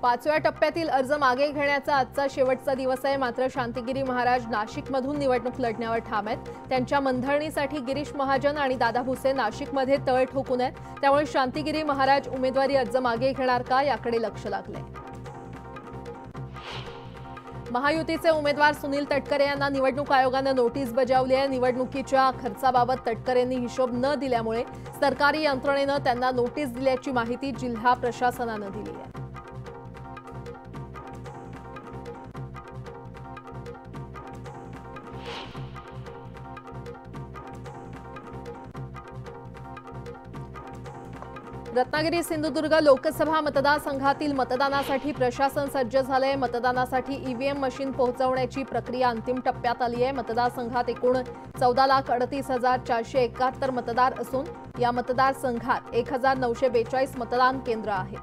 पाचव्या टप्प्यातील अर्ज मागे घेण्याचा आजचा शेवटचा दिवस आहे। मात्र शांतिगिरी महाराज नाशिकमधून निवडणूक लढण्यावर ठाम आहेत। त्यांच्या मनधरणीसाठी गिरीश महाजन आणि दादा भुसे नाशिकमध्ये तळ ठोकून आहेत। त्यामुळे शांतिगिरी महाराज उमेदवारी अर्ज मागे घेणार का याकडे लक्ष लागलंय। महायुतीचे उमेदवार सुनील तटकरे यांना निवडणूक आयोगाने नोटीस बजावली आहे। निवडणुकीच्या खर्चाबाबत तटकरेंनी हिशोब न दिल्यामुळे सरकारी यंत्रणेने त्यांना नोटीस दिल्याची माहिती जिल्हा प्रशासनाने दिली आहे। रत्नागिरी सिंधुदुर्ग लोकसभा मतदारसंघातील मतदानासाठी प्रशासन सज्ज झाले। मतदानासाठी ईव्हीएम मशीन पोहोचवण्याची प्रक्रिया अंतिम टप्प्यात आली आहे। मतदारसंघात एकूण 14,38,471 मतदार असून या मतदारसंघात 1,942 मतदान केंद्र आहेत।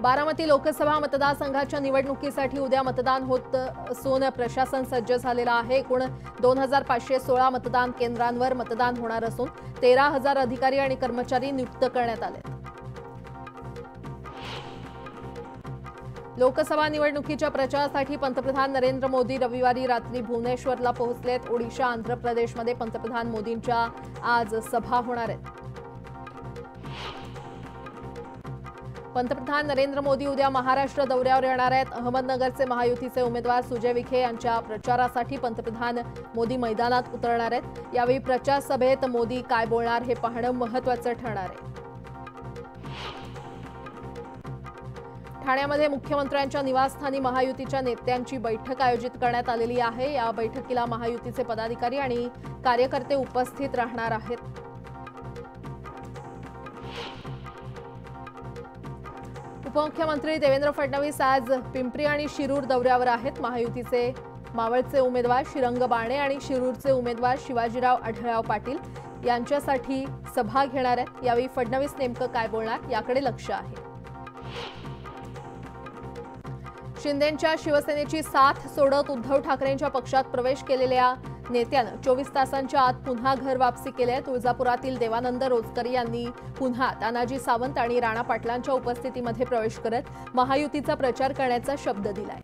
बारामती लोकसभा मतदारसंघाच्या निवडणुकीसाठी उद्या मतदान होत असून प्रशासन सज्ज झालेलं आहे। एकूण 2,516 मतदान केंद्रांवर मतदान होणार असून 13,000 अधिकारी आणि कर्मचारी नियुक्त करण्यात आले। लोकसभा निवडणुकीच्या प्रचारासाठी पंतप्रधान नरेंद्र मोदी रविवारी रात्री भुवनेश्वरला पोहोचलेत। ओडिशा आंध्र प्रदेशमध्ये पंतप्रधान मोदींच्या आज सभा होणार आहेत। पंतप्रधान नरेंद्र मोदी उद्या महाराष्ट्र दौऱ्यावर येणार आहेत। अहमदनगरचे महायुतीचे उमेदवार सुजय विखे यांच्या प्रचारासाठी पंतप्रधान मोदी मैदानात उतरणार आहेत। यावेळी प्रचार सभेत मोदी काय बोलणार हे पाहणं महत्त्वाचं ठरणार आहे। ठाण्यामध्ये मुख्यमंत्र्यांच्या निवासस्थानी महायुतीच्या नेत्यांची बैठक आयोजित करण्यात आलेली आहे। या बैठकीला महायुतीचे पदाधिकारी आणि कार्यकर्ते उपस्थित राहणार आहेत। उपमुख्यमंत्री देवेंद्र फडणवीस आज पिंपरी आणि शिरूर दौऱ्यावर आहेत। महायुतीचे मावळचे उमेदवार श्रीरंग बारणे आणि शिरूरचे उमेदवार शिवाजीराव आढळराव पाटील यांच्यासाठी सभा घेणार आहेत। यावेळी फडणवीस नेमकं काय बोलणार याकडे लक्ष आहे। शिंदेंच्या शिवसेनेची साथ सोडत उद्धव ठाकरेंच्या पक्षात प्रवेश केलेल्या नेत्यानं 24 तासांच्या आत पुन्हा घर वापसी केली आहे। तुळजापुरातील देवानंद रोजकरी यांनी पुन्हा तानाजी सावंत आणि राणा पाटलांच्या उपस्थितीमध्ये प्रवेश करत महायुतीचा प्रचार करण्याचा शब्द दिलाय।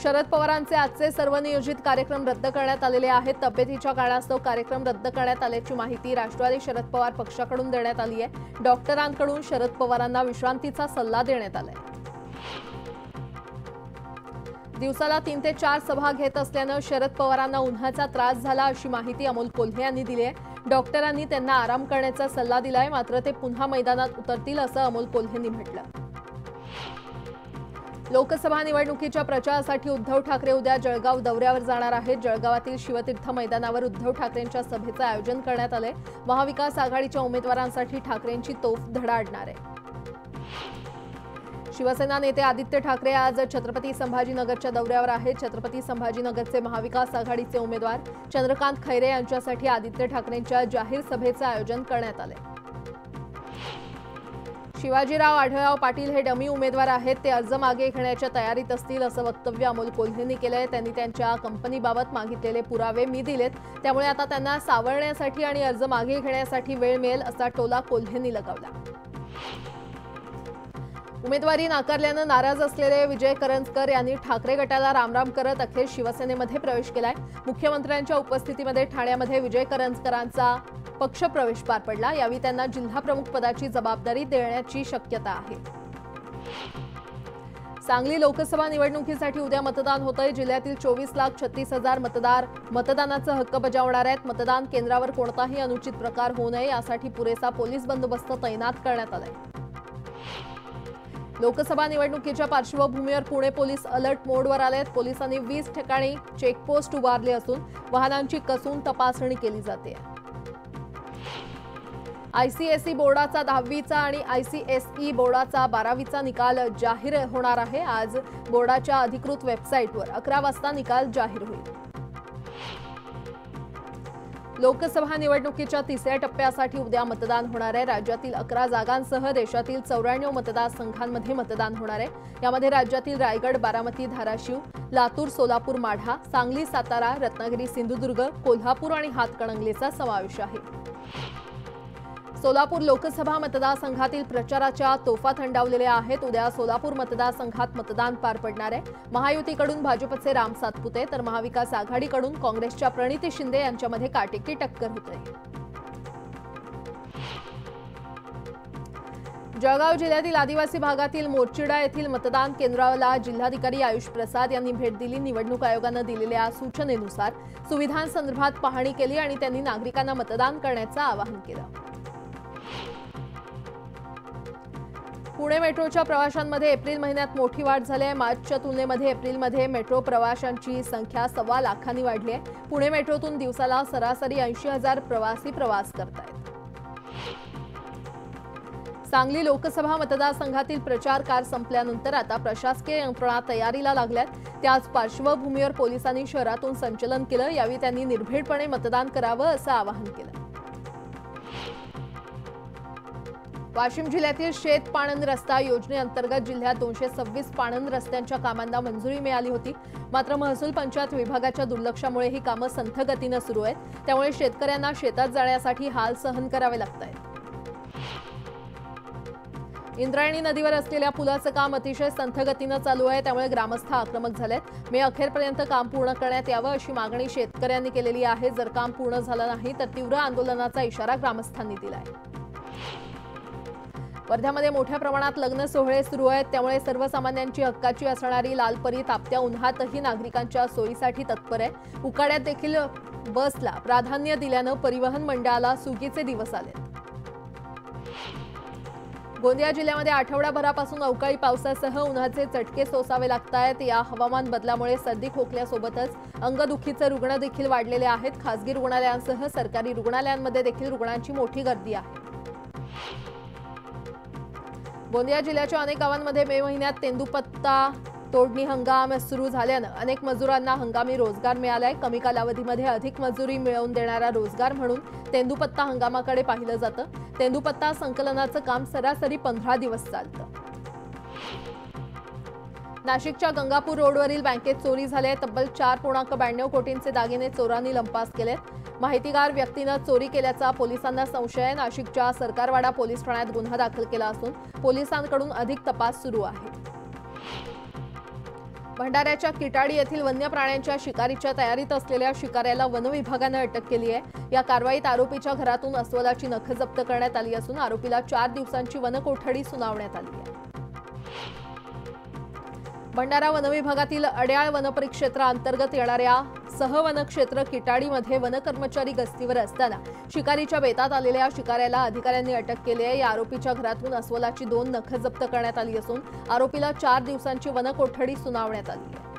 शरद पवारांचे आजचे सर्व नियोजित कार्यक्रम रद्द करण्यात आलेले आहेत। तब्येतीच्या कारणास्तव कार्यक्रम रद्द करण्यात आल्याची माहिती राष्ट्रवादी शरद पवार पक्षाकडून देण्यात आली आहे। डॉक्टरांकडून शरद पवारांना विश्रांतीचा सल्ला देण्यात आलाय। दिवसाला 3 ते 4 सभा घेत असल्यानं शरद पवारांना उन्हाचा त्रास झाला अशी माहिती अमोल कोल्हे यांनी दिली आहे। डॉक्टरांनी त्यांना आराम करण्याचा सल्ला दिलाय, मात्र ते पुन्हा मैदानात उतरतील असं अमोल कोल्हेंनी म्हटलं। लोकसभा निवडणुकीच्या प्रचारासाठी उद्धव ठाकरे उद्या जळगाव दौऱ्यावर जाणार आहेत। जळगावातील शिवतीर्थ मैदानावर उद्धव ठाकरेंच्या सभेचं आयोजन करण्यात आलंय। महाविकास आघाडीच्या उमेदवारांसाठी ठाकरेंची तोफ धडाडणार आहे। शिवसेना नेते आदित्य ठाकरे आज छत्रपती संभाजीनगरच्या दौऱ्यावर आहेत। छत्रपती संभाजीनगरचे महाविकास आघाडीचे उमेदवार चंद्रकांत खैरे यांच्यासाठी आदित्य ठाकरेंच्या जाहीर सभेचं आयोजन करण्यात आले। शिवाजीराव आढळराव पाटील हे डमी उमेदवार आहेत। ते अर्ज मागे घेण्याच्या तयारीत असतील असं वक्तव्य अमोल कोल्हेंनी केलंय। त्यांनी त्यांच्या कंपनीबाबत मागितलेले पुरावे मी दिलेत, त्यामुळे आता त्यांना सावरण्यासाठी आणि अर्ज मागे घेण्यासाठी वेळ मिळेल असा टोला कोल्हेंनी लगावला। उमेदवारी नाकारल्यानं नाराज असलेले विजय करंजकर यांनी ठाकरे गटाला रामराम करत अखेर शिवसेनेमध्ये प्रवेश केलाय। मुख्यमंत्र्यांच्या उपस्थितीमध्ये ठाण्यामध्ये विजय करंजकरांचा पक्षप्रवेश पार पडला। यावेळी त्यांना जिल्हाप्रमुख पदाची जबाबदारी देण्याची शक्यता आहे। सांगली लोकसभा निवडणुकीसाठी उद्या मतदान होतंय। जिल्ह्यातील 24,36,000 मतदार मतदानाचा हक्क बजावणार आहेत। मतदान केंद्रावर कोणताही अनुचित प्रकार होऊ नये यासाठी पुरेसा पोलीस बंदोबस्त तैनात करण्यात आलाय। लोकसभा निवडणुकीच्या पार्श्वभूमीवर पुणे पोलीस अलर्ट मोडवर आलेत। पोलिसांनी 20 ठिकाणी चेकपोस्ट उभारले असून वाहनांची कसून तपासणी केली जाते। आयसीएसई बोर्डाचा 10वीचा आणि आयसीएसई बोर्डाचा 12वीचा निकाल जाहीर होणार आहे। आज बोर्डाच्या अधिकृत वेबसाईटवर 11 वाजता निकाल जाहीर होईल। लोकसभा निवडणुकीच्या तिसऱ्या टप्प्यासाठी उद्या मतदान होणार आहे। राज्यातील 11 जागांसह देशातील 94 मतदारसंघांमध्ये मतदान होणार आहे। यामध्ये राज्यातील रायगड, बारामती, धाराशिव, लातूर, सोलापूर, माढा, सांगली, सातारा, रत्नागिरी, सिंधुदुर्ग, कोल्हापूर आणि हातकणंगलेचा समावेश आहे। सोलापूर लोकसभा मतदारसंघातील प्रचाराच्या तोफा थंडावलेल्या आहेत। उद्या सोलापूर मतदारसंघात मतदान पार पडणार आहे। महायुतीकडून भाजपचे राम सातपुते तर महाविकास आघाडीकडून काँग्रेसच्या प्रणिती शिंदे यांच्यामध्ये काटेकी टक्कर होते। जळगाव जिल्ह्यातील आदिवासी भागातील मोर्चिडा येथील मतदान केंद्राला जिल्हाधिकारी आयुष प्रसाद यांनी भेट दिली। निवडणूक आयोगाने दिलेल्या सूचनेनुसार सुविधांसंदर्भात पाहणी केली आणि त्यांनी नागरिकांना मतदान करण्याचं आवाहन केलं। पुणे मेट्रोच्या प्रवाशांमध्ये एप्रिल महिन्यात मोठी वाढ झाली आहे। मार्चच्या तुलनेमध्ये एप्रिलमध्ये मेट्रो प्रवाशांची संख्या 1.25 लाखांनी वाढली आहे। पुणे मेट्रोतून दिवसाला सरासरी 80,000 प्रवासी प्रवास करतात। सांगली लोकसभा मतदारसंघातील प्रचार कार संपल्यानंतर आता प्रशासकीय यंत्रणा तयारीला लागल्यात। त्याच पार्श्वभूमीवर पोलिसांनी शहरातून संचलन केलं। यावेळी त्यांनी निर्भीडपणे मतदान करावं असं आवाहन केलं। वाशिम जिल्ह्यातील शेत पाणंद रस्ता योजनेअंतर्गत जिल्ह्यात 226 पाणंद रस्त्यांच्या कामांना मंजुरी मिळाली होती। मात्र महसूल पंचायत विभागाच्या दुर्लक्षामुळे ही कामं संथ गतीनं सुरू आहेत। त्यामुळे शेतकऱ्यांना शेतात जाण्यासाठी हाल सहन करावे लागत आहेत। इंद्रायणी नदीवर असलेल्या पुलाचं काम अतिशय संथ गतीनं चालू आहे। त्यामुळे ग्रामस्थ आक्रमक झालेत। मे अखेरपर्यंत काम पूर्ण करण्यात यावं अशी मागणी शेतकऱ्यांनी केलेली आहे। जर काम पूर्ण झालं नाही तर तीव्र आंदोलनाचा इशारा ग्रामस्थांनी दिलाय। वर्ध्यामध्ये मोठ्या प्रमाणात लग्न सोहळे सुरू आहेत। त्यामुळे सर्वसामान्यांची हक्काची असणारी लालपरी तापत्या उन्हातही नागरिकांच्या सोयीसाठी तत्पर आहे। उकाड्यात देखील बसला प्राधान्य दिल्यानं परिवहन मंडळाला सुगीचे दिवस आले। गोंदिया जिल्ह्यामध्ये आठवडाभरापासून अवकाळी पावसासह उन्हाचे चटके सोसावे लागत आहेत। या हवामान बदलामुळे सर्दी खोकल्यासोबतच अंगदुखीचे रुग्ण देखील वाढलेले आहेत। खासगी रुग्णालयांसह सरकारी रुग्णालयांमध्ये देखील रुग्णांची मोठी गर्दी आहे। गोंदिया जिल्ह्याच्या अनेक गावांमध्ये मे महिन्यात तेंदूपत्ता तोडणी हंगाम सुरू झाल्यानं अनेक मजुरांना हंगामी रोजगार मिळालाय। कमी कालावधीमध्ये अधिक मजुरी मिळवून देणारा रोजगार म्हणून तेंदूपत्ता हंगामाकडे पाहिलं जातं। तेंदूपत्ता संकलनाचं काम सरासरी 15 दिवस चालतं। नाशिकच्या गंगापूर रोडवरील बँकेत चोरी झाली। तब्बल 4.92 कोटींचे दागिने चोरांनी लंपास केलेत। माहितीगार व्यक्तीनं चोरी केल्याचा पोलिसांना संशय आहे। नाशिकच्या सरकारवाडा पोलीस ठाण्यात गुन्हा दाखल केला असून पोलिसांकडून अधिक तपास सुरू आहे। भंडाऱ्याच्या किटाडी येथील वन्य प्राण्यांच्या शिकारीच्या तयारीत असलेल्या शिकाऱ्याला वन विभागानं अटक केली आहे। या कारवाईत आरोपीच्या घरातून अस्वलाची नखं जप्त करण्यात आली असून आरोपीला 4 दिवसांची वनकोठडी सुनावण्यात आली आहे। भंडारा वन विभागातील अड्याळ वनपरिक्षेत्राअंतर्गत येणाऱ्या सहवनक्षेत्र किटाडीमध्ये वनकर्मचारी गस्तीवर असताना शिकारीच्या बेतात आलेल्या शिकाऱ्याला अधिकाऱ्यांनी अटक केली आहे। या आरोपीच्या घरातून अस्वलाची 2 नखं जप्त करण्यात आली असून आरोपीला 4 दिवसांची वनकोठडी सुनावण्यात आली आहे।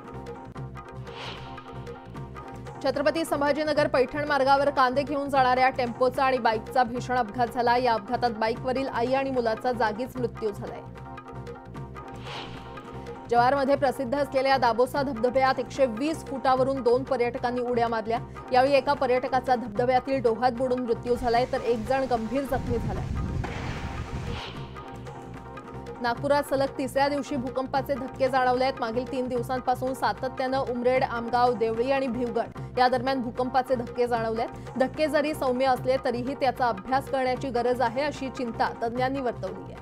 छत्रपती संभाजीनगर पैठण मार्गावर कांदे घेऊन जाणाऱ्या टेम्पोचा आणि बाईकचा भीषण अपघात झाला। या अपघातात बाईकवरील आई आणि मुलाचा जागीच मृत्यू झालाय। जव्हारमध्ये प्रसिद्ध असलेल्या दाबोसा धबधब्यात 120 फुटावरून 2 पर्यटकांनी उड्या मारल्या। यावेळी एका पर्यटकाचा धबधब्यातील डोहात बुडून मृत्यू झालाय तर एक जण गंभीर जखमी झालाय। नागपुरात सलग 3ऱ्या दिवशी भूकंपाचे धक्के जाणवले आहेत। मागील 3 दिवसांपासून सातत्यानं उमरेड, आमगाव, देवळी आणि भिवगड या दरम्यान भूकंपाचे धक्के जाणवलेत। धक्के जरी सौम्य असले तरीही त्याचा अभ्यास करण्याची गरज आहे अशी चिंता तज्ञांनी वर्तवली आहे।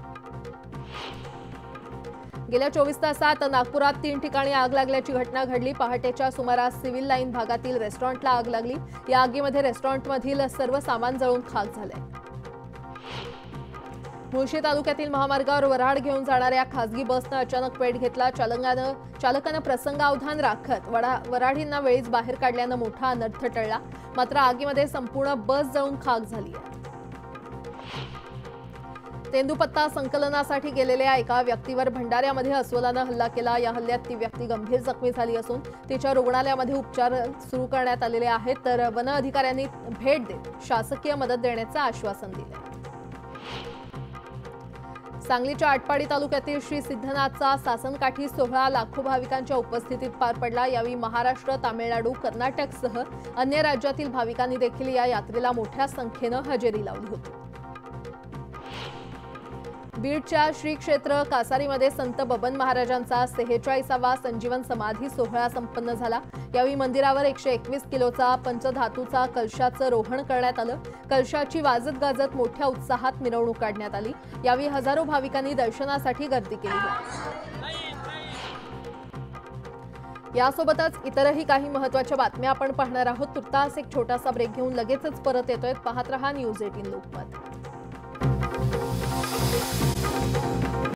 गेल्या 24 तासात नागपुरात 3 ठिकाणी आग लागल्याची घटना घडली। पहाटेच्या सुमारास सिव्हिल लाईन भागातील रेस्टॉरंटला आग लागली। या आगीमध्ये रेस्टॉरंटमधील सर्व सामान जळून खाक झाले। मुळशी तालुक्यातील महामार्गावर वऱ्हाड घेऊन जाणाऱ्या खासगी बसनं अचानक पेट घेतला। चालकानं प्रसंगावधान राखत वऱ्हाडींना वेळीच बाहेर काढल्यानं मोठा अनर्थ टळला। मात्र आगीमध्ये संपूर्ण बस जळून खाक झाली आहे। तेंदूपत्ता संकलनासाठी गेलेल्या एका व्यक्तीवर भंडाऱ्यामध्ये अस्वलानं हल्ला केला। या हल्ल्यात ती व्यक्ती गंभीर जखमी झाली असून तिच्या रुग्णालयामध्ये उपचार सुरू करण्यात आलेले आहेत तर वन अधिकाऱ्यांनी भेट देत शासकीय मदत देण्याचं आश्वासन दिले। सांगलीच्या आटपाडी तालुक्यातील श्री सिद्धनाथचा सासनकाठी सोहळा लाखो भाविकांच्या उपस्थितीत पार पडला। यावेळी महाराष्ट्र, तामिळनाडू, कर्नाटकसह अन्य राज्यातील भाविकांनी देखील या यात्रेला मोठ्या संख्येनं हजेरी लावली होती। बीडच्या श्री क्षेत्र कासारीमध्ये संत बबन महाराजांचा 46वा संजीवन समाधी सोहळा संपन्न झाला। यावेळी मंदिरावर 121 किलोचा पंचधातूचा कलशाचं रोहण करण्यात आलं। कलशाची वाजत गाजत मोठ्या उत्साहात मिरवणूक काढण्यात आली। यावेळी हजारो भाविकांनी दर्शनासाठी गर्दी केली होती। यासोबतच इतरही काही महत्त्वाच्या बातम्या आपण पाहणार आहोत। तुर्तास एक छोटासा ब्रेक घेऊन लगेचच परत येतोय। पाहत रहा न्यूज 18 लोकमत।